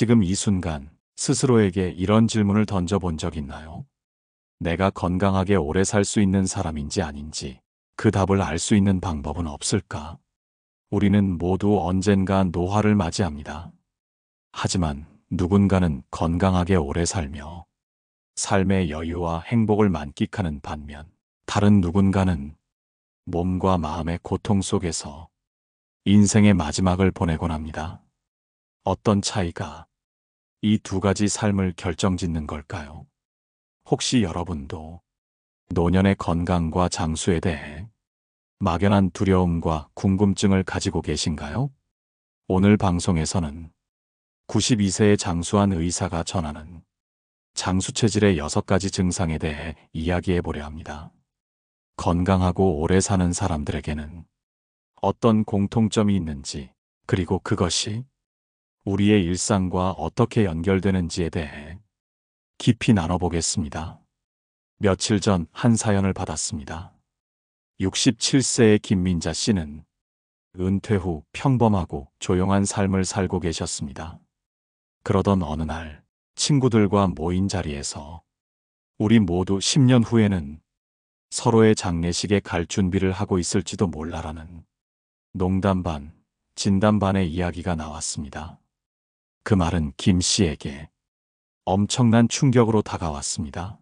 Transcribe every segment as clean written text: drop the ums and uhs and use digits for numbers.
지금 이 순간 스스로에게 이런 질문을 던져본 적 있나요? 내가 건강하게 오래 살 수 있는 사람인지 아닌지 그 답을 알 수 있는 방법은 없을까? 우리는 모두 언젠가 노화를 맞이합니다. 하지만 누군가는 건강하게 오래 살며 삶의 여유와 행복을 만끽하는 반면 다른 누군가는 몸과 마음의 고통 속에서 인생의 마지막을 보내곤 합니다. 어떤 차이가 이 두 가지 삶을 결정짓는 걸까요? 혹시 여러분도 노년의 건강과 장수에 대해 막연한 두려움과 궁금증을 가지고 계신가요? 오늘 방송에서는 92세의 장수한 의사가 전하는 장수 체질의 6가지 증상에 대해 이야기해 보려 합니다. 건강하고 오래 사는 사람들에게는 어떤 공통점이 있는지, 그리고 그것이 우리의 일상과 어떻게 연결되는지에 대해 깊이 나눠보겠습니다. 며칠 전 한 사연을 받았습니다. 67세의 김민자 씨는 은퇴 후 평범하고 조용한 삶을 살고 계셨습니다. 그러던 어느 날 친구들과 모인 자리에서 우리 모두 10년 후에는 서로의 장례식에 갈 준비를 하고 있을지도 몰라라는 농담 반, 진담 반의 이야기가 나왔습니다. 그 말은 김 씨에게 엄청난 충격으로 다가왔습니다.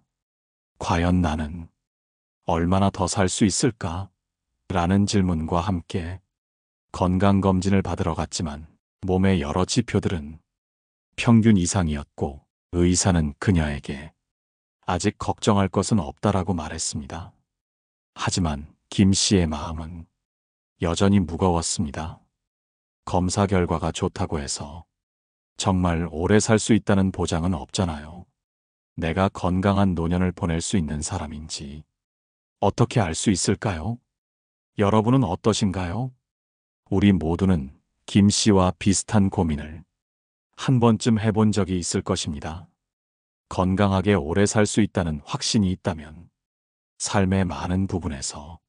과연 나는 얼마나 더 살 수 있을까? 라는 질문과 함께 건강검진을 받으러 갔지만 몸의 여러 지표들은 평균 이상이었고 의사는 그녀에게 아직 걱정할 것은 없다라고 말했습니다. 하지만 김 씨의 마음은 여전히 무거웠습니다. 검사 결과가 좋다고 해서 정말 오래 살 수 있다는 보장은 없잖아요. 내가 건강한 노년을 보낼 수 있는 사람인지 어떻게 알 수 있을까요? 여러분은 어떠신가요? 우리 모두는 김 씨와 비슷한 고민을 한 번쯤 해본 적이 있을 것입니다. 건강하게 오래 살 수 있다는 확신이 있다면 삶의 많은 부분에서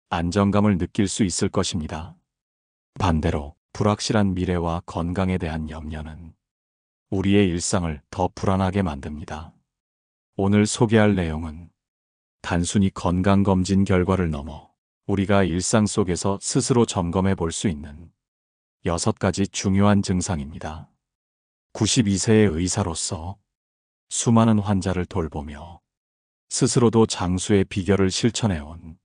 안정감을 느낄 수 있을 것입니다. 반대로 불확실한 미래와 건강에 대한 염려는 우리의 일상을 더 불안하게 만듭니다. 오늘 소개할 내용은 단순히 건강검진 결과를 넘어 우리가 일상 속에서 스스로 점검해 볼 수 있는 6가지 중요한 증상입니다. 92세의 의사로서 수많은 환자를 돌보며 스스로도 장수의 비결을 실천해온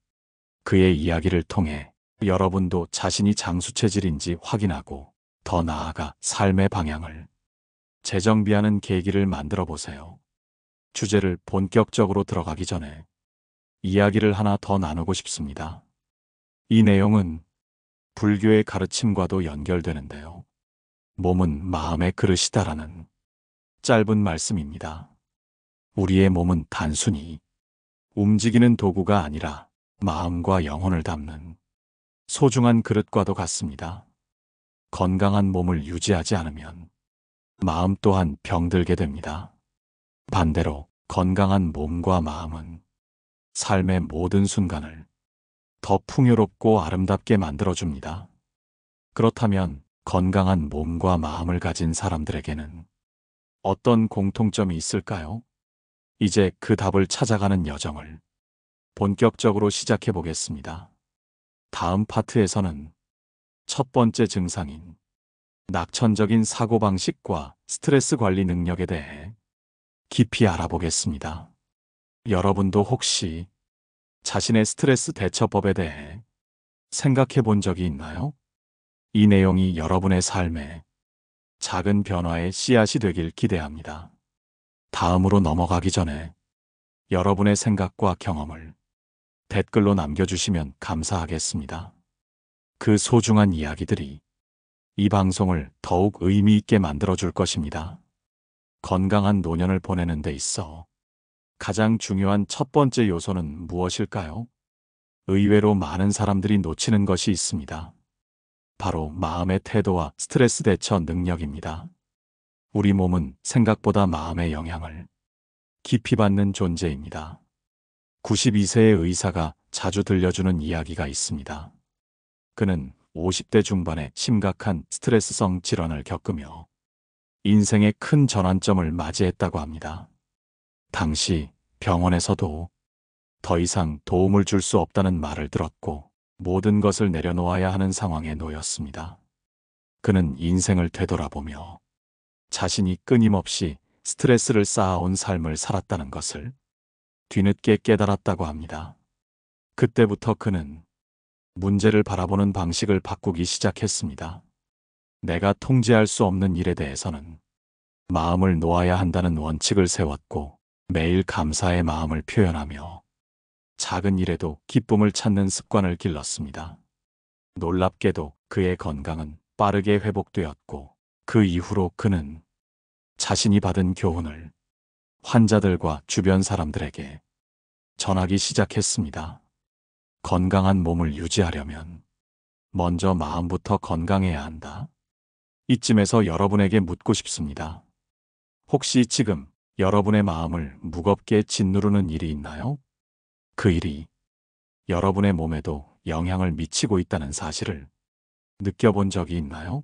그의 이야기를 통해 여러분도 자신이 장수 체질인지 확인하고 더 나아가 삶의 방향을 재정비하는 계기를 만들어 보세요. 주제를 본격적으로 들어가기 전에 이야기를 하나 더 나누고 싶습니다. 이 내용은 불교의 가르침과도 연결되는데요. 몸은 마음의 그릇이다라는 짧은 말씀입니다. 우리의 몸은 단순히 움직이는 도구가 아니라 마음과 영혼을 담는 소중한 그릇과도 같습니다. 건강한 몸을 유지하지 않으면 마음 또한 병들게 됩니다. 반대로 건강한 몸과 마음은 삶의 모든 순간을 더 풍요롭고 아름답게 만들어줍니다. 그렇다면 건강한 몸과 마음을 가진 사람들에게는 어떤 공통점이 있을까요? 이제 그 답을 찾아가는 여정을 본격적으로 시작해 보겠습니다. 다음 파트에서는 첫 번째 증상인 낙천적인 사고방식과 스트레스 관리 능력에 대해 깊이 알아보겠습니다. 여러분도 혹시 자신의 스트레스 대처법에 대해 생각해 본 적이 있나요? 이 내용이 여러분의 삶에 작은 변화의 씨앗이 되길 기대합니다. 다음으로 넘어가기 전에 여러분의 생각과 경험을 댓글로 남겨주시면 감사하겠습니다. 그 소중한 이야기들이 이 방송을 더욱 의미 있게 만들어줄 것입니다. 건강한 노년을 보내는 데 있어 가장 중요한 첫 번째 요소는 무엇일까요? 의외로 많은 사람들이 놓치는 것이 있습니다. 바로 마음의 태도와 스트레스 대처 능력입니다. 우리 몸은 생각보다 마음의 영향을 깊이 받는 존재입니다. 92세의 의사가 자주 들려주는 이야기가 있습니다. 그는 50대 중반에 심각한 스트레스성 질환을 겪으며 인생의 큰 전환점을 맞이했다고 합니다. 당시 병원에서도 더 이상 도움을 줄 수 없다는 말을 들었고 모든 것을 내려놓아야 하는 상황에 놓였습니다. 그는 인생을 되돌아보며 자신이 끊임없이 스트레스를 쌓아온 삶을 살았다는 것을 뒤늦게 깨달았다고 합니다. 그때부터 그는 문제를 바라보는 방식을 바꾸기 시작했습니다. 내가 통제할 수 없는 일에 대해서는 마음을 놓아야 한다는 원칙을 세웠고 매일 감사의 마음을 표현하며 작은 일에도 기쁨을 찾는 습관을 길렀습니다. 놀랍게도 그의 건강은 빠르게 회복되었고 그 이후로 그는 자신이 받은 교훈을 환자들과 주변 사람들에게 전하기 시작했습니다. 건강한 몸을 유지하려면 먼저 마음부터 건강해야 한다. 이쯤에서 여러분에게 묻고 싶습니다. 혹시 지금 여러분의 마음을 무겁게 짓누르는 일이 있나요? 그 일이 여러분의 몸에도 영향을 미치고 있다는 사실을 느껴본 적이 있나요?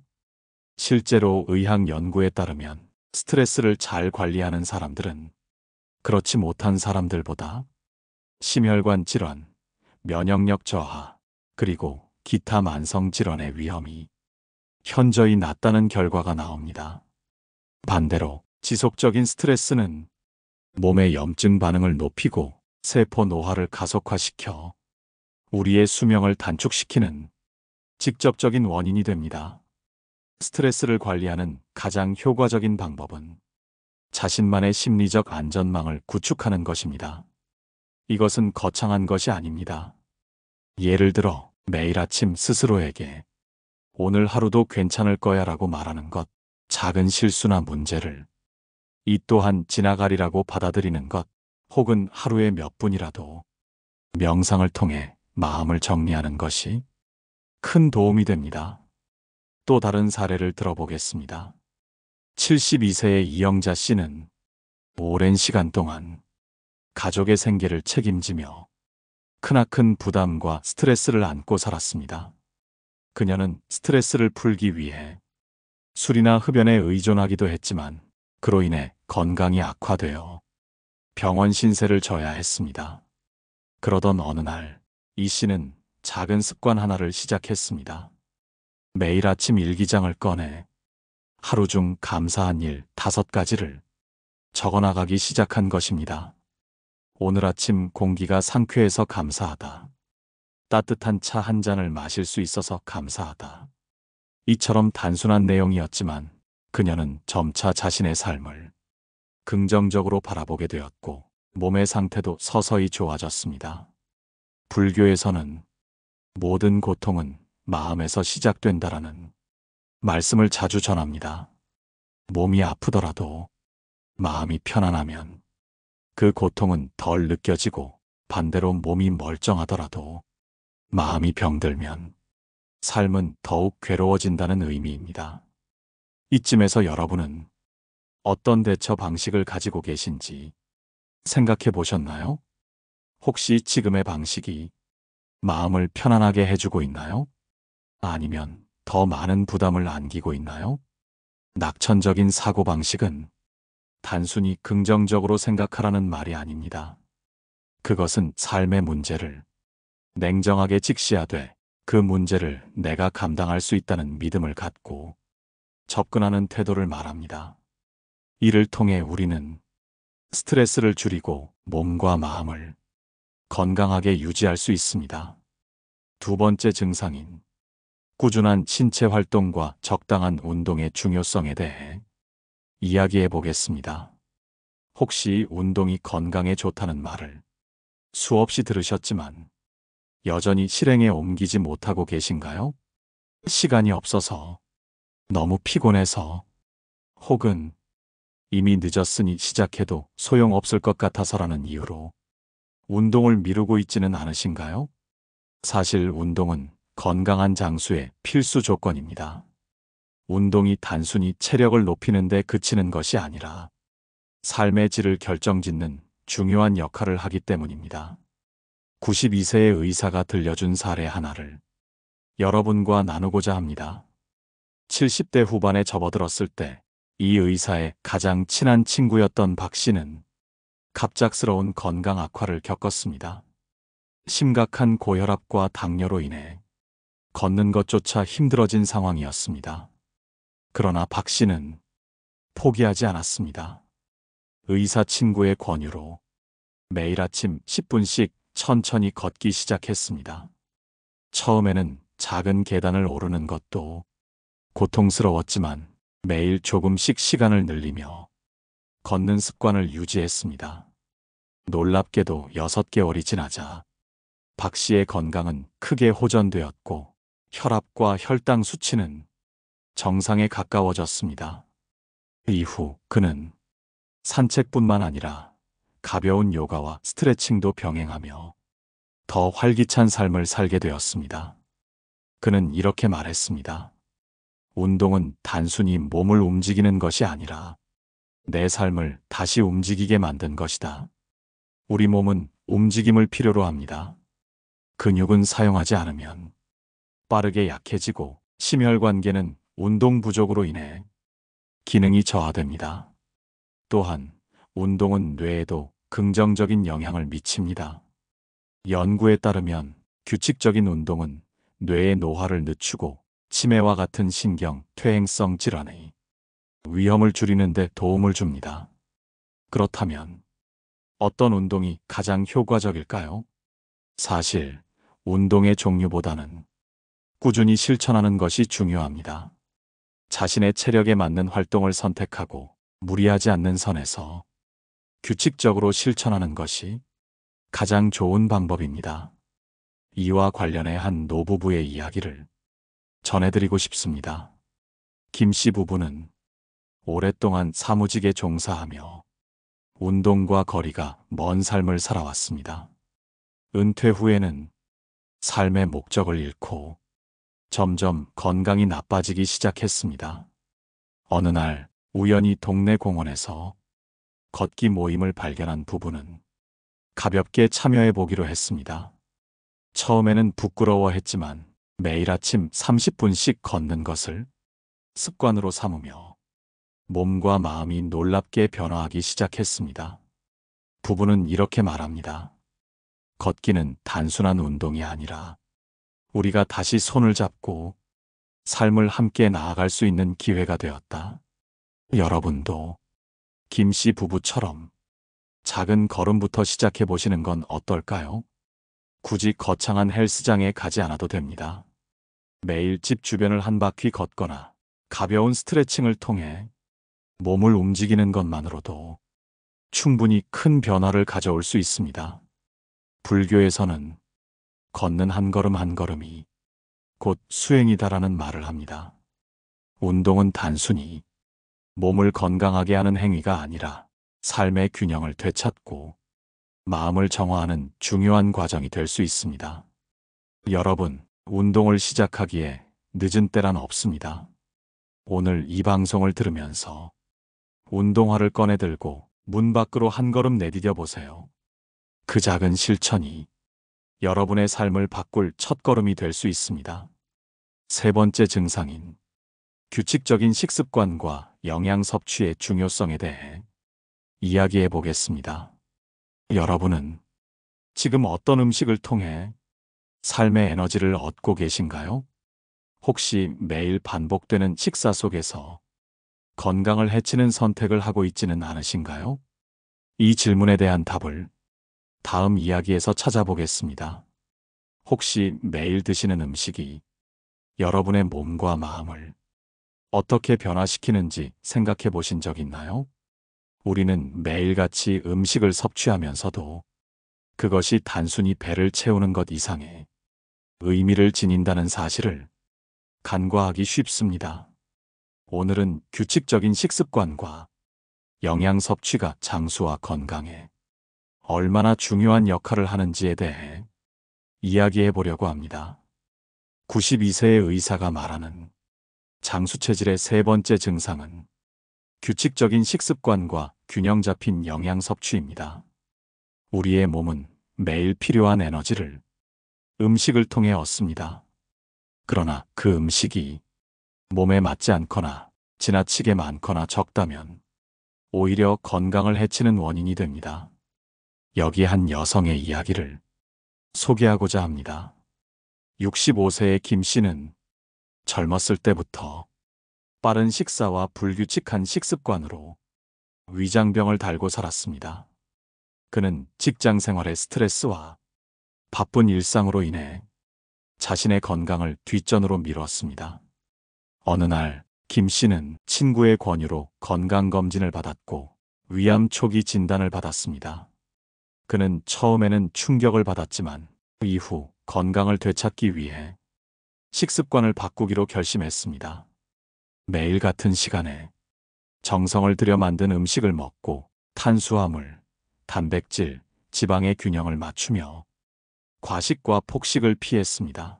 실제로 의학 연구에 따르면 스트레스를 잘 관리하는 사람들은 그렇지 못한 사람들보다 심혈관 질환, 면역력 저하, 그리고 기타 만성 질환의 위험이 현저히 낮다는 결과가 나옵니다. 반대로 지속적인 스트레스는 몸의 염증 반응을 높이고 세포 노화를 가속화시켜 우리의 수명을 단축시키는 직접적인 원인이 됩니다. 스트레스를 관리하는 가장 효과적인 방법은 자신만의 심리적 안전망을 구축하는 것입니다. 이것은 거창한 것이 아닙니다. 예를 들어 매일 아침 스스로에게 오늘 하루도 괜찮을 거야 라고 말하는 것, 작은 실수나 문제를 이 또한 지나가리라고 받아들이는 것, 혹은 하루에 몇 분이라도 명상을 통해 마음을 정리하는 것이 큰 도움이 됩니다. 또 다른 사례를 들어보겠습니다. 72세의 이영자 씨는 오랜 시간 동안 가족의 생계를 책임지며 크나큰 부담과 스트레스를 안고 살았습니다. 그녀는 스트레스를 풀기 위해 술이나 흡연에 의존하기도 했지만 그로 인해 건강이 악화되어 병원 신세를 져야 했습니다. 그러던 어느 날 이 씨는 작은 습관 하나를 시작했습니다. 매일 아침 일기장을 꺼내 하루 중 감사한 일 5가지를 적어나가기 시작한 것입니다. 오늘 아침 공기가 상쾌해서 감사하다. 따뜻한 차 한 잔을 마실 수 있어서 감사하다. 이처럼 단순한 내용이었지만 그녀는 점차 자신의 삶을 긍정적으로 바라보게 되었고 몸의 상태도 서서히 좋아졌습니다. 불교에서는 모든 고통은 마음에서 시작된다라는 말씀을 자주 전합니다. 몸이 아프더라도 마음이 편안하면 그 고통은 덜 느껴지고 반대로 몸이 멀쩡하더라도 마음이 병들면 삶은 더욱 괴로워진다는 의미입니다. 이쯤에서 여러분은 어떤 대처 방식을 가지고 계신지 생각해 보셨나요? 혹시 지금의 방식이 마음을 편안하게 해주고 있나요? 아니면 더 많은 부담을 안기고 있나요? 낙천적인 사고방식은 단순히 긍정적으로 생각하라는 말이 아닙니다. 그것은 삶의 문제를 냉정하게 직시하되 그 문제를 내가 감당할 수 있다는 믿음을 갖고 접근하는 태도를 말합니다. 이를 통해 우리는 스트레스를 줄이고 몸과 마음을 건강하게 유지할 수 있습니다. 두 번째 증상인 꾸준한 신체 활동과 적당한 운동의 중요성에 대해 이야기해 보겠습니다. 혹시 운동이 건강에 좋다는 말을 수없이 들으셨지만 여전히 실행에 옮기지 못하고 계신가요? 시간이 없어서, 너무 피곤해서, 혹은 이미 늦었으니 시작해도 소용없을 것 같아서라는 이유로 운동을 미루고 있지는 않으신가요? 사실 운동은 건강한 장수의 필수 조건입니다. 운동이 단순히 체력을 높이는 데 그치는 것이 아니라 삶의 질을 결정짓는 중요한 역할을 하기 때문입니다. 92세의 의사가 들려준 사례 하나를 여러분과 나누고자 합니다. 70대 후반에 접어들었을 때 이 의사의 가장 친한 친구였던 박 씨는 갑작스러운 건강 악화를 겪었습니다. 심각한 고혈압과 당뇨로 인해 걷는 것조차 힘들어진 상황이었습니다. 그러나 박 씨는 포기하지 않았습니다. 의사 친구의 권유로 매일 아침 10분씩 천천히 걷기 시작했습니다. 처음에는 작은 계단을 오르는 것도 고통스러웠지만 매일 조금씩 시간을 늘리며 걷는 습관을 유지했습니다. 놀랍게도 6개월이 지나자 박 씨의 건강은 크게 호전되었고 혈압과 혈당 수치는 정상에 가까워졌습니다. 이후 그는 산책뿐만 아니라 가벼운 요가와 스트레칭도 병행하며 더 활기찬 삶을 살게 되었습니다. 그는 이렇게 말했습니다. 운동은 단순히 몸을 움직이는 것이 아니라 내 삶을 다시 움직이게 만든 것이다. 우리 몸은 움직임을 필요로 합니다. 근육은 사용하지 않으면 빠르게 약해지고 심혈관계는 운동 부족으로 인해 기능이 저하됩니다. 또한 운동은 뇌에도 긍정적인 영향을 미칩니다. 연구에 따르면 규칙적인 운동은 뇌의 노화를 늦추고 치매와 같은 신경, 퇴행성 질환의 위험을 줄이는 데 도움을 줍니다. 그렇다면 어떤 운동이 가장 효과적일까요? 사실 운동의 종류보다는 꾸준히 실천하는 것이 중요합니다. 자신의 체력에 맞는 활동을 선택하고 무리하지 않는 선에서 규칙적으로 실천하는 것이 가장 좋은 방법입니다. 이와 관련해 한 노부부의 이야기를 전해드리고 싶습니다. 김 씨 부부는 오랫동안 사무직에 종사하며 운동과 거리가 먼 삶을 살아왔습니다. 은퇴 후에는 삶의 목적을 잃고 점점 건강이 나빠지기 시작했습니다. 어느 날 우연히 동네 공원에서 걷기 모임을 발견한 부부는 가볍게 참여해 보기로 했습니다. 처음에는 부끄러워했지만 매일 아침 30분씩 걷는 것을 습관으로 삼으며 몸과 마음이 놀랍게 변화하기 시작했습니다. 부부는 이렇게 말합니다. 걷기는 단순한 운동이 아니라 우리가 다시 손을 잡고 삶을 함께 나아갈 수 있는 기회가 되었다. 여러분도 김 씨 부부처럼 작은 걸음부터 시작해 보시는 건 어떨까요? 굳이 거창한 헬스장에 가지 않아도 됩니다. 매일 집 주변을 한 바퀴 걷거나 가벼운 스트레칭을 통해 몸을 움직이는 것만으로도 충분히 큰 변화를 가져올 수 있습니다. 불교에서는 걷는 한 걸음 한 걸음이 곧 수행이다라는 말을 합니다. 운동은 단순히 몸을 건강하게 하는 행위가 아니라 삶의 균형을 되찾고 마음을 정화하는 중요한 과정이 될 수 있습니다. 여러분, 운동을 시작하기에 늦은 때란 없습니다. 오늘 이 방송을 들으면서 운동화를 꺼내 들고 문 밖으로 한 걸음 내디뎌 보세요. 그 작은 실천이 여러분의 삶을 바꿀 첫걸음이 될 수 있습니다. 세 번째 증상인 규칙적인 식습관과 영양 섭취의 중요성에 대해 이야기해 보겠습니다. 여러분은 지금 어떤 음식을 통해 삶의 에너지를 얻고 계신가요? 혹시 매일 반복되는 식사 속에서 건강을 해치는 선택을 하고 있지는 않으신가요? 이 질문에 대한 답을 다음 이야기에서 찾아보겠습니다. 혹시 매일 드시는 음식이 여러분의 몸과 마음을 어떻게 변화시키는지 생각해 보신 적 있나요? 우리는 매일같이 음식을 섭취하면서도 그것이 단순히 배를 채우는 것 이상의 의미를 지닌다는 사실을 간과하기 쉽습니다. 오늘은 규칙적인 식습관과 영양 섭취가 장수와 건강에 얼마나 중요한 역할을 하는지에 대해 이야기해 보려고 합니다. 92세의 의사가 말하는 장수 체질의 세 번째 증상은 규칙적인 식습관과 균형 잡힌 영양 섭취입니다. 우리의 몸은 매일 필요한 에너지를 음식을 통해 얻습니다. 그러나 그 음식이 몸에 맞지 않거나 지나치게 많거나 적다면 오히려 건강을 해치는 원인이 됩니다. 여기 한 여성의 이야기를 소개하고자 합니다. 65세의 김 씨는 젊었을 때부터 빠른 식사와 불규칙한 식습관으로 위장병을 달고 살았습니다. 그는 직장 생활의 스트레스와 바쁜 일상으로 인해 자신의 건강을 뒷전으로 미뤘습니다. 어느 날 김 씨는 친구의 권유로 건강검진을 받았고 위암 초기 진단을 받았습니다. 그는 처음에는 충격을 받았지만 이후 건강을 되찾기 위해 식습관을 바꾸기로 결심했습니다. 매일 같은 시간에 정성을 들여 만든 음식을 먹고 탄수화물, 단백질, 지방의 균형을 맞추며 과식과 폭식을 피했습니다.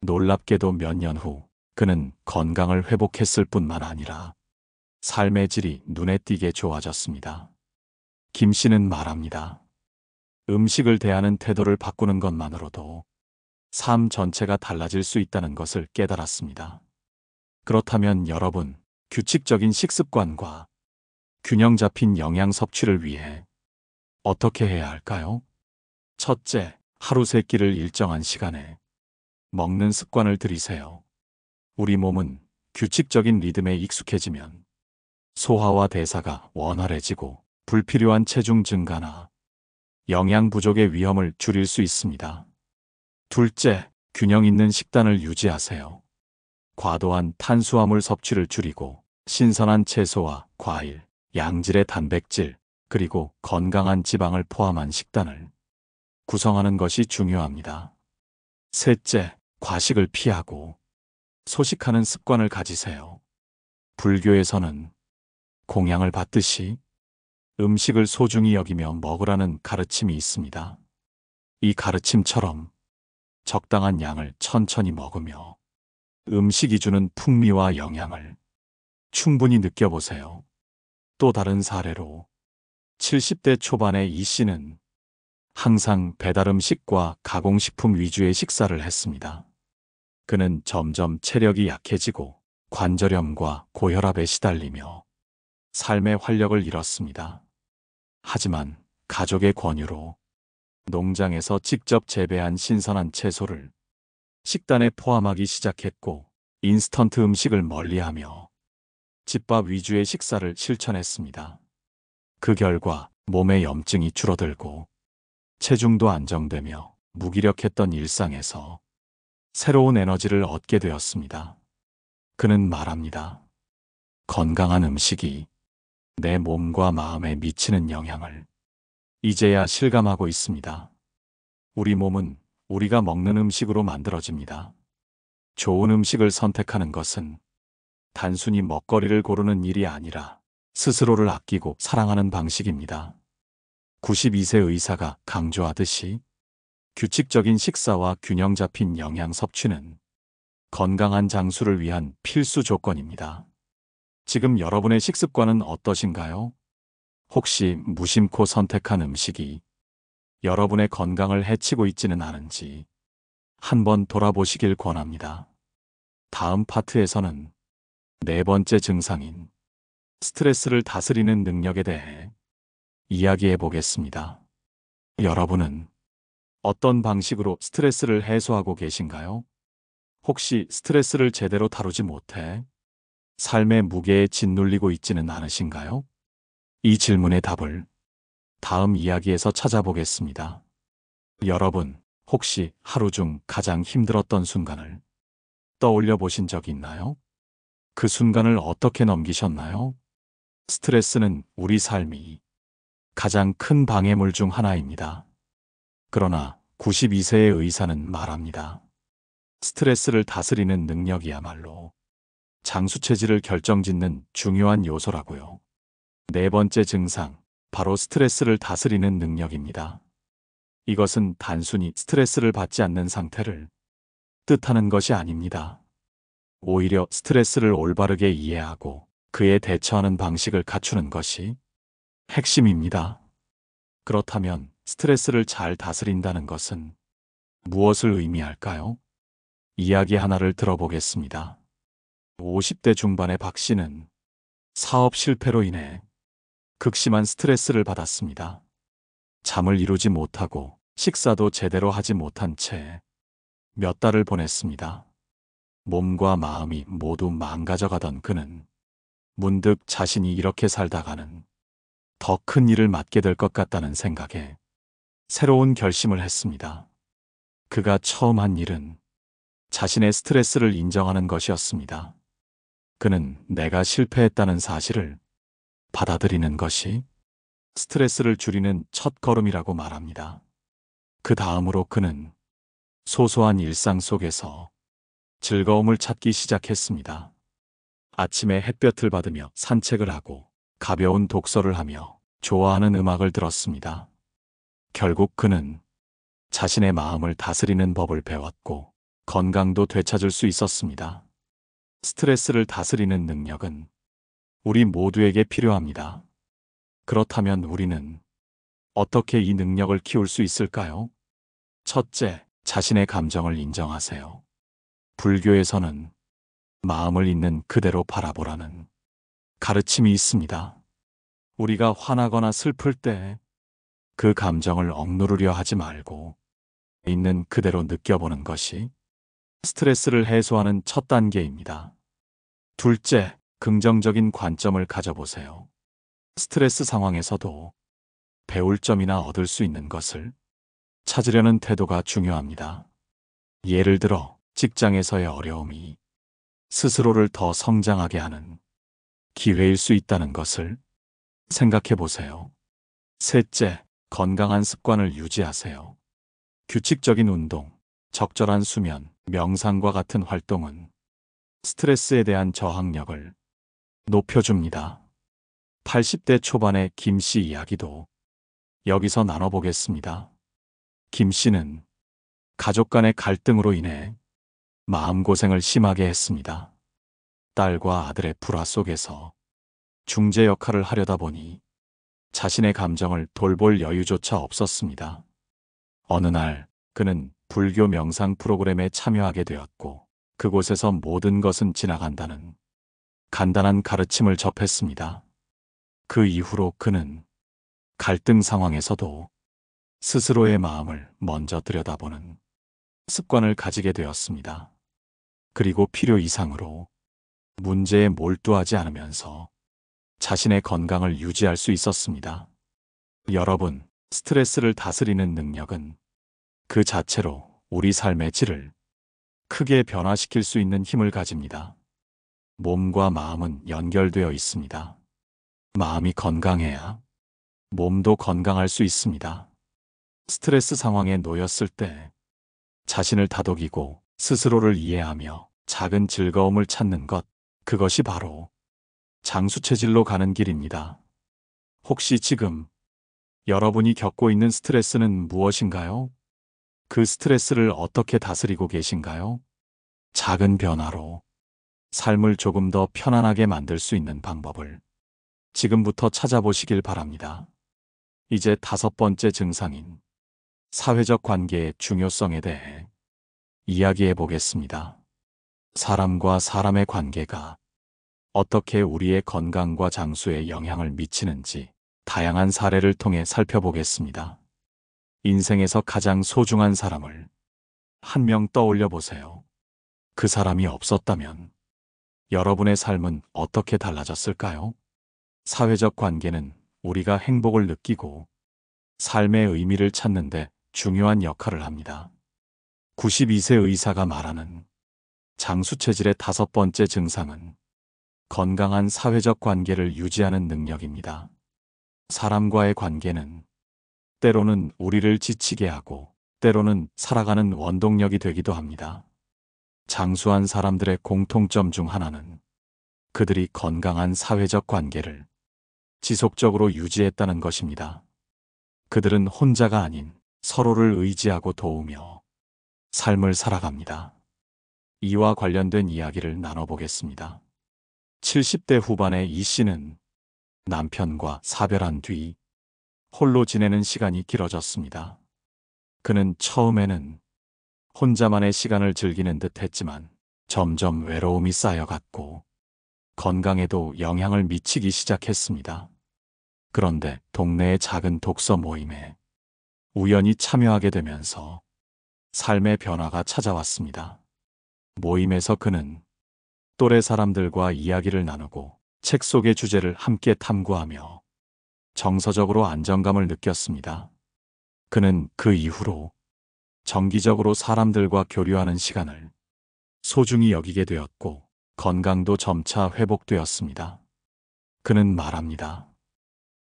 놀랍게도 몇 년 후 그는 건강을 회복했을 뿐만 아니라 삶의 질이 눈에 띄게 좋아졌습니다. 김 씨는 말합니다. 음식을 대하는 태도를 바꾸는 것만으로도 삶 전체가 달라질 수 있다는 것을 깨달았습니다. 그렇다면 여러분, 규칙적인 식습관과 균형 잡힌 영양 섭취를 위해 어떻게 해야 할까요? 첫째, 하루 세 끼를 일정한 시간에 먹는 습관을 들이세요. 우리 몸은 규칙적인 리듬에 익숙해지면 소화와 대사가 원활해지고 불필요한 체중 증가나 영양 부족의 위험을 줄일 수 있습니다. 둘째, 균형 있는 식단을 유지하세요. 과도한 탄수화물 섭취를 줄이고 신선한 채소와 과일, 양질의 단백질, 그리고 건강한 지방을 포함한 식단을 구성하는 것이 중요합니다. 셋째, 과식을 피하고 소식하는 습관을 가지세요. 불교에서는 공양을 받듯이 음식을 소중히 여기며 먹으라는 가르침이 있습니다. 이 가르침처럼 적당한 양을 천천히 먹으며 음식이 주는 풍미와 영양을 충분히 느껴보세요. 또 다른 사례로 70대 초반의 이 씨는 항상 배달음식과 가공식품 위주의 식사를 했습니다. 그는 점점 체력이 약해지고 관절염과 고혈압에 시달리며 삶의 활력을 잃었습니다. 하지만 가족의 권유로 농장에서 직접 재배한 신선한 채소를 식단에 포함하기 시작했고 인스턴트 음식을 멀리하며 집밥 위주의 식사를 실천했습니다. 그 결과 몸의 염증이 줄어들고 체중도 안정되며 무기력했던 일상에서 새로운 에너지를 얻게 되었습니다. 그는 말합니다. 건강한 음식이 내 몸과 마음에 미치는 영향을 이제야 실감하고 있습니다. 우리 몸은 우리가 먹는 음식으로 만들어집니다. 좋은 음식을 선택하는 것은 단순히 먹거리를 고르는 일이 아니라 스스로를 아끼고 사랑하는 방식입니다. 92세 의사가 강조하듯이 규칙적인 식사와 균형 잡힌 영양 섭취는 건강한 장수를 위한 필수 조건입니다. 지금 여러분의 식습관은 어떠신가요? 혹시 무심코 선택한 음식이 여러분의 건강을 해치고 있지는 않은지 한번 돌아보시길 권합니다. 다음 파트에서는 네 번째 증상인 스트레스를 다스리는 능력에 대해 이야기해 보겠습니다. 여러분은 어떤 방식으로 스트레스를 해소하고 계신가요? 혹시 스트레스를 제대로 다루지 못해 삶의 무게에 짓눌리고 있지는 않으신가요? 이 질문의 답을 다음 이야기에서 찾아보겠습니다. 여러분, 혹시 하루 중 가장 힘들었던 순간을 떠올려 보신 적 있나요? 그 순간을 어떻게 넘기셨나요? 스트레스는 우리 삶이 가장 큰 방해물 중 하나입니다. 그러나 92세의 의사는 말합니다. 스트레스를 다스리는 능력이야말로 장수 체질을 결정짓는 중요한 요소라고요. 네 번째 증상, 바로 스트레스를 다스리는 능력입니다. 이것은 단순히 스트레스를 받지 않는 상태를 뜻하는 것이 아닙니다. 오히려 스트레스를 올바르게 이해하고 그에 대처하는 방식을 갖추는 것이 핵심입니다. 그렇다면 스트레스를 잘 다스린다는 것은 무엇을 의미할까요? 이야기 하나를 들어보겠습니다. 50대 중반의 박 씨는 사업 실패로 인해 극심한 스트레스를 받았습니다. 잠을 이루지 못하고 식사도 제대로 하지 못한 채 몇 달을 보냈습니다. 몸과 마음이 모두 망가져가던 그는 문득 자신이 이렇게 살다가는 더 큰 일을 맡게 될 것 같다는 생각에 새로운 결심을 했습니다. 그가 처음 한 일은 자신의 스트레스를 인정하는 것이었습니다. 그는 내가 실패했다는 사실을 받아들이는 것이 스트레스를 줄이는 첫 걸음이라고 말합니다. 그 다음으로 그는 소소한 일상 속에서 즐거움을 찾기 시작했습니다. 아침에 햇볕을 받으며 산책을 하고 가벼운 독서를 하며 좋아하는 음악을 들었습니다. 결국 그는 자신의 마음을 다스리는 법을 배웠고 건강도 되찾을 수 있었습니다. 스트레스를 다스리는 능력은 우리 모두에게 필요합니다. 그렇다면 우리는 어떻게 이 능력을 키울 수 있을까요? 첫째, 자신의 감정을 인정하세요. 불교에서는 마음을 있는 그대로 바라보라는 가르침이 있습니다. 우리가 화나거나 슬플 때 그 감정을 억누르려 하지 말고 있는 그대로 느껴보는 것이 스트레스를 해소하는 첫 단계입니다. 둘째, 긍정적인 관점을 가져보세요. 스트레스 상황에서도 배울 점이나 얻을 수 있는 것을 찾으려는 태도가 중요합니다. 예를 들어 직장에서의 어려움이 스스로를 더 성장하게 하는 기회일 수 있다는 것을 생각해 보세요. 셋째, 건강한 습관을 유지하세요. 규칙적인 운동, 적절한 수면, 명상과 같은 활동은 스트레스에 대한 저항력을 높여줍니다. 80대 초반의 김 씨 이야기도 여기서 나눠보겠습니다. 김 씨는 가족 간의 갈등으로 인해 마음고생을 심하게 했습니다. 딸과 아들의 불화 속에서 중재 역할을 하려다 보니 자신의 감정을 돌볼 여유조차 없었습니다. 어느 날 그는 불교 명상 프로그램에 참여하게 되었고 그곳에서 모든 것은 지나간다는 간단한 가르침을 접했습니다. 그 이후로 그는 갈등 상황에서도 스스로의 마음을 먼저 들여다보는 습관을 가지게 되었습니다. 그리고 필요 이상으로 문제에 몰두하지 않으면서 자신의 건강을 유지할 수 있었습니다. 여러분, 스트레스를 다스리는 능력은 그 자체로 우리 삶의 질을 크게 변화시킬 수 있는 힘을 가집니다. 몸과 마음은 연결되어 있습니다. 마음이 건강해야 몸도 건강할 수 있습니다. 스트레스 상황에 놓였을 때 자신을 다독이고 스스로를 이해하며 작은 즐거움을 찾는 것, 그것이 바로 장수체질로 가는 길입니다. 혹시 지금 여러분이 겪고 있는 스트레스는 무엇인가요? 그 스트레스를 어떻게 다스리고 계신가요? 작은 변화로 삶을 조금 더 편안하게 만들 수 있는 방법을 지금부터 찾아보시길 바랍니다. 이제 5번째 증상인 사회적 관계의 중요성에 대해 이야기해 보겠습니다. 사람과 사람의 관계가 어떻게 우리의 건강과 장수에 영향을 미치는지 다양한 사례를 통해 살펴보겠습니다. 인생에서 가장 소중한 사람을 한 명 떠올려 보세요. 그 사람이 없었다면 여러분의 삶은 어떻게 달라졌을까요? 사회적 관계는 우리가 행복을 느끼고 삶의 의미를 찾는 데 중요한 역할을 합니다. 92세 의사가 말하는 장수체질의 5번째 증상은 건강한 사회적 관계를 유지하는 능력입니다. 사람과의 관계는 때로는 우리를 지치게 하고 때로는 살아가는 원동력이 되기도 합니다. 장수한 사람들의 공통점 중 하나는 그들이 건강한 사회적 관계를 지속적으로 유지했다는 것입니다. 그들은 혼자가 아닌 서로를 의지하고 도우며 삶을 살아갑니다. 이와 관련된 이야기를 나눠보겠습니다. 70대 후반의 이 씨는 남편과 사별한 뒤 홀로 지내는 시간이 길어졌습니다. 그는 처음에는 혼자만의 시간을 즐기는 듯 했지만 점점 외로움이 쌓여갔고 건강에도 영향을 미치기 시작했습니다. 그런데 동네의 작은 독서 모임에 우연히 참여하게 되면서 삶의 변화가 찾아왔습니다. 모임에서 그는 또래 사람들과 이야기를 나누고 책 속의 주제를 함께 탐구하며 정서적으로 안정감을 느꼈습니다. 그는 그 이후로 정기적으로 사람들과 교류하는 시간을 소중히 여기게 되었고 건강도 점차 회복되었습니다. 그는 말합니다.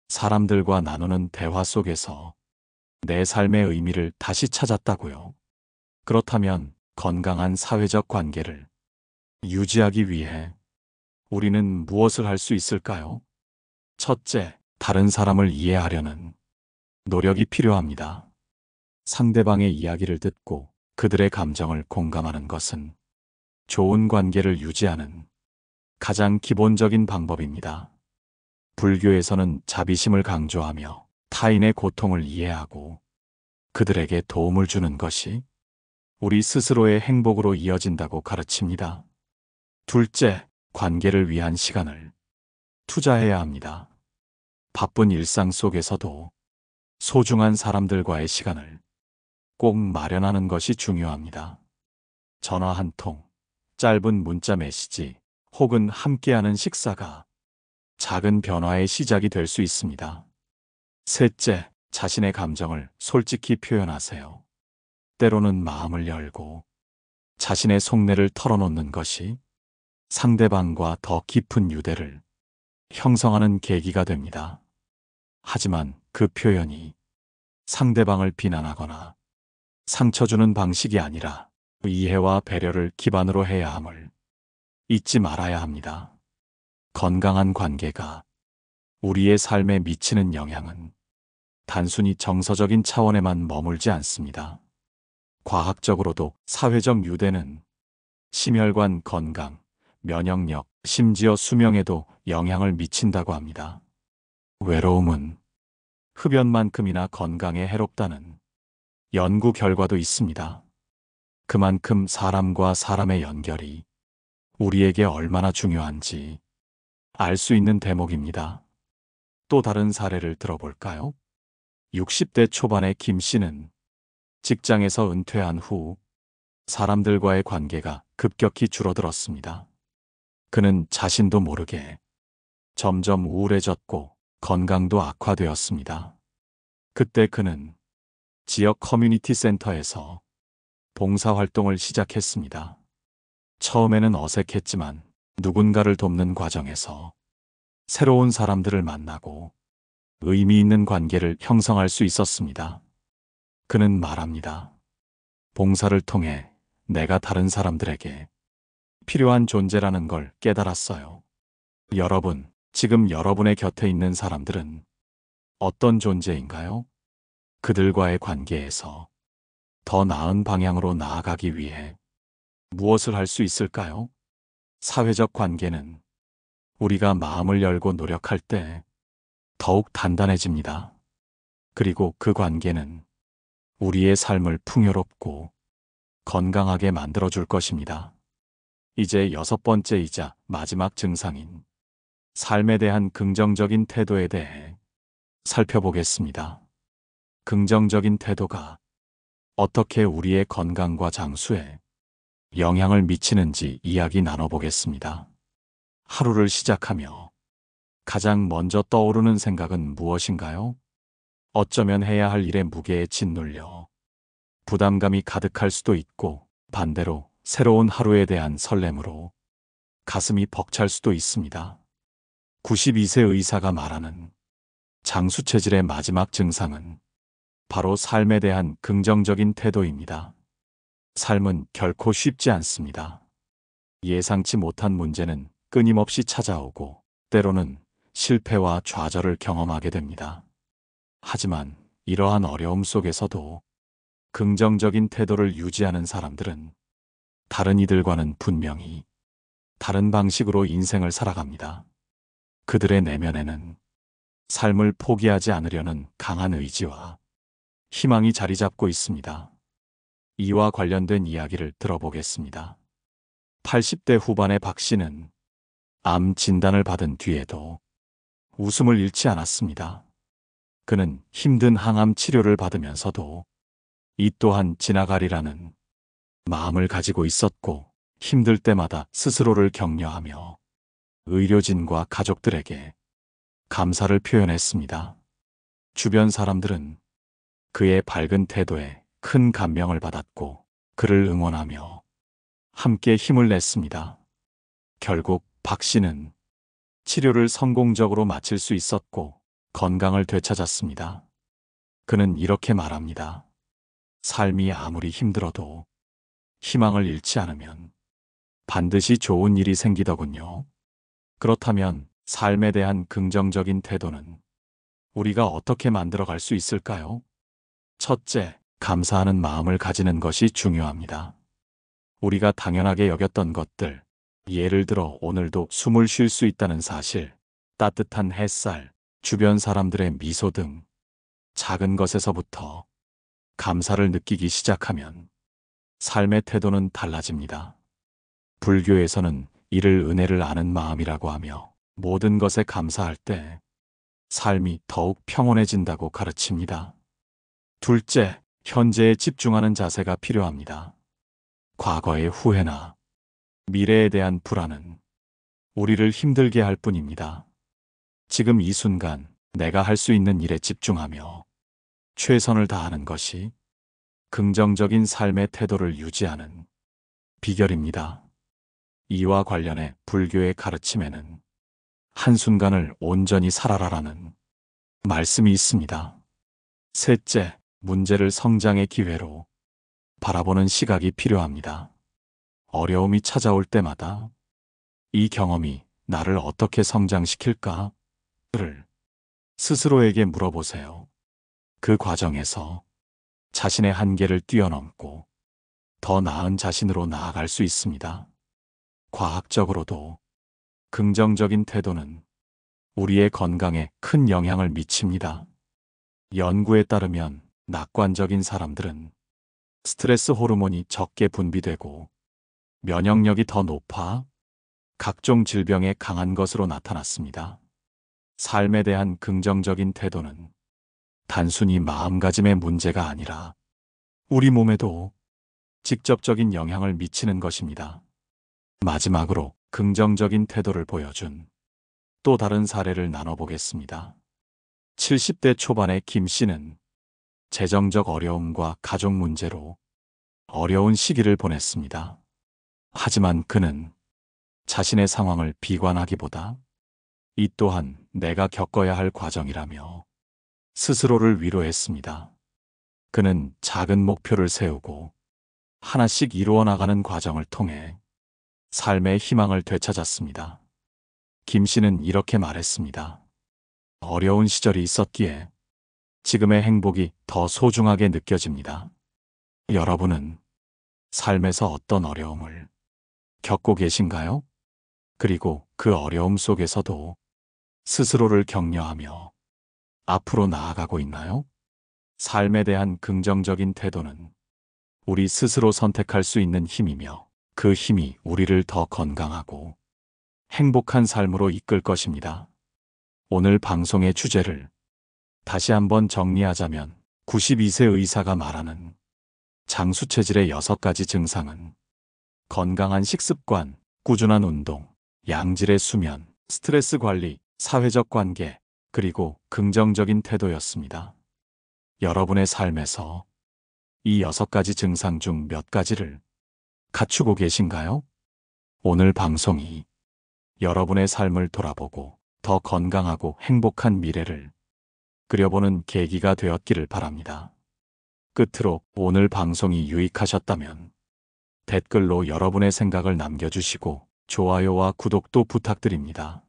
사람들과 나누는 대화 속에서 내 삶의 의미를 다시 찾았다고요. 그렇다면 건강한 사회적 관계를 유지하기 위해 우리는 무엇을 할 수 있을까요? 첫째, 다른 사람을 이해하려는 노력이 필요합니다. 상대방의 이야기를 듣고 그들의 감정을 공감하는 것은 좋은 관계를 유지하는 가장 기본적인 방법입니다. 불교에서는 자비심을 강조하며 타인의 고통을 이해하고 그들에게 도움을 주는 것이 우리 스스로의 행복으로 이어진다고 가르칩니다. 둘째, 관계를 위한 시간을 투자해야 합니다. 바쁜 일상 속에서도 소중한 사람들과의 시간을 꼭 마련하는 것이 중요합니다. 전화 한 통, 짧은 문자 메시지, 혹은 함께하는 식사가 작은 변화의 시작이 될 수 있습니다. 셋째, 자신의 감정을 솔직히 표현하세요. 때로는 마음을 열고 자신의 속내를 털어놓는 것이 상대방과 더 깊은 유대를 형성하는 계기가 됩니다. 하지만 그 표현이 상대방을 비난하거나 상처 주는 방식이 아니라 이해와 배려를 기반으로 해야 함을 잊지 말아야 합니다. 건강한 관계가 우리의 삶에 미치는 영향은 단순히 정서적인 차원에만 머물지 않습니다. 과학적으로도 사회적 유대는 심혈관 건강, 면역력, 심지어 수명에도 영향을 미친다고 합니다. 외로움은 흡연만큼이나 건강에 해롭다는 연구 결과도 있습니다. 그만큼 사람과 사람의 연결이 우리에게 얼마나 중요한지 알 수 있는 대목입니다. 또 다른 사례를 들어볼까요? 60대 초반의 김 씨는 직장에서 은퇴한 후 사람들과의 관계가 급격히 줄어들었습니다. 그는 자신도 모르게 점점 우울해졌고 건강도 악화되었습니다. 그때 그는 지역 커뮤니티 센터에서 봉사활동을 시작했습니다. 처음에는 어색했지만 누군가를 돕는 과정에서 새로운 사람들을 만나고 의미 있는 관계를 형성할 수 있었습니다. 그는 말합니다. 봉사를 통해 내가 다른 사람들에게 필요한 존재라는 걸 깨달았어요. 여러분, 지금 여러분의 곁에 있는 사람들은 어떤 존재인가요? 그들과의 관계에서 더 나은 방향으로 나아가기 위해 무엇을 할 수 있을까요? 사회적 관계는 우리가 마음을 열고 노력할 때 더욱 단단해집니다. 그리고 그 관계는 우리의 삶을 풍요롭고 건강하게 만들어줄 것입니다. 이제 6번째이자 마지막 증상인 삶에 대한 긍정적인 태도에 대해 살펴보겠습니다. 긍정적인 태도가 어떻게 우리의 건강과 장수에 영향을 미치는지 이야기 나눠보겠습니다. 하루를 시작하며 가장 먼저 떠오르는 생각은 무엇인가요? 어쩌면 해야 할 일의 무게에 짓눌려 부담감이 가득할 수도 있고 반대로 새로운 하루에 대한 설렘으로 가슴이 벅찰 수도 있습니다. 92세 의사가 말하는 장수 체질의 마지막 증상은 바로 삶에 대한 긍정적인 태도입니다. 삶은 결코 쉽지 않습니다. 예상치 못한 문제는 끊임없이 찾아오고 때로는 실패와 좌절을 경험하게 됩니다. 하지만 이러한 어려움 속에서도 긍정적인 태도를 유지하는 사람들은 다른 이들과는 분명히 다른 방식으로 인생을 살아갑니다. 그들의 내면에는 삶을 포기하지 않으려는 강한 의지와 희망이 자리 잡고 있습니다. 이와 관련된 이야기를 들어보겠습니다. 80대 후반의 박 씨는 암 진단을 받은 뒤에도 웃음을 잃지 않았습니다. 그는 힘든 항암 치료를 받으면서도 이 또한 지나가리라는 마음을 가지고 있었고, 힘들 때마다 스스로를 격려하며 의료진과 가족들에게 감사를 표현했습니다. 주변 사람들은 그의 밝은 태도에 큰 감명을 받았고, 그를 응원하며 함께 힘을 냈습니다. 결국 박 씨는 치료를 성공적으로 마칠 수 있었고 건강을 되찾았습니다. 그는 이렇게 말합니다. 삶이 아무리 힘들어도 희망을 잃지 않으면 반드시 좋은 일이 생기더군요. 그렇다면 삶에 대한 긍정적인 태도는 우리가 어떻게 만들어갈 수 있을까요? 첫째, 감사하는 마음을 가지는 것이 중요합니다. 우리가 당연하게 여겼던 것들, 예를 들어 오늘도 숨을 쉴 수 있다는 사실, 따뜻한 햇살, 주변 사람들의 미소 등 작은 것에서부터 감사를 느끼기 시작하면 삶의 태도는 달라집니다. 불교에서는 이를 은혜를 아는 마음이라고 하며, 모든 것에 감사할 때 삶이 더욱 평온해진다고 가르칩니다. 둘째, 현재에 집중하는 자세가 필요합니다. 과거의 후회나 미래에 대한 불안은 우리를 힘들게 할 뿐입니다. 지금 이 순간 내가 할 수 있는 일에 집중하며 최선을 다하는 것이 긍정적인 삶의 태도를 유지하는 비결입니다. 이와 관련해 불교의 가르침에는 한순간을 온전히 살아라라는 말씀이 있습니다. 셋째, 문제를 성장의 기회로 바라보는 시각이 필요합니다. 어려움이 찾아올 때마다 이 경험이 나를 어떻게 성장시킬까를 스스로에게 물어보세요. 그 과정에서 자신의 한계를 뛰어넘고 더 나은 자신으로 나아갈 수 있습니다. 과학적으로도 긍정적인 태도는 우리의 건강에 큰 영향을 미칩니다. 연구에 따르면 낙관적인 사람들은 스트레스 호르몬이 적게 분비되고 면역력이 더 높아 각종 질병에 강한 것으로 나타났습니다. 삶에 대한 긍정적인 태도는 단순히 마음가짐의 문제가 아니라 우리 몸에도 직접적인 영향을 미치는 것입니다. 마지막으로 긍정적인 태도를 보여준 또 다른 사례를 나눠보겠습니다. 70대 초반의 김 씨는 재정적 어려움과 가족 문제로 어려운 시기를 보냈습니다. 하지만 그는 자신의 상황을 비관하기보다 이 또한 내가 겪어야 할 과정이라며 스스로를 위로했습니다. 그는 작은 목표를 세우고 하나씩 이루어 나가는 과정을 통해 삶의 희망을 되찾았습니다. 김 씨는 이렇게 말했습니다. 어려운 시절이 있었기에 지금의 행복이 더 소중하게 느껴집니다. 여러분은 삶에서 어떤 어려움을 겪고 계신가요? 그리고 그 어려움 속에서도 스스로를 격려하며 앞으로 나아가고 있나요? 삶에 대한 긍정적인 태도는 우리 스스로 선택할 수 있는 힘이며, 그 힘이 우리를 더 건강하고 행복한 삶으로 이끌 것입니다. 오늘 방송의 주제를 다시 한번 정리하자면, 92세 의사가 말하는 장수 체질의 6가지 증상은 건강한 식습관, 꾸준한 운동, 양질의 수면, 스트레스 관리, 사회적 관계, 그리고 긍정적인 태도였습니다. 여러분의 삶에서 이 6가지 증상 중 몇 가지를 갖추고 계신가요? 오늘 방송이 여러분의 삶을 돌아보고 더 건강하고 행복한 미래를 그려보는 계기가 되었기를 바랍니다. 끝으로 오늘 방송이 유익하셨다면 댓글로 여러분의 생각을 남겨주시고 좋아요와 구독도 부탁드립니다.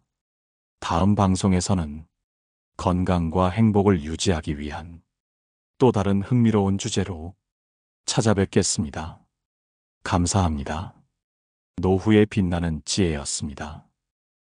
다음 방송에서는 건강과 행복을 유지하기 위한 또 다른 흥미로운 주제로 찾아뵙겠습니다. 감사합니다. 노후에 빛나는 지혜였습니다.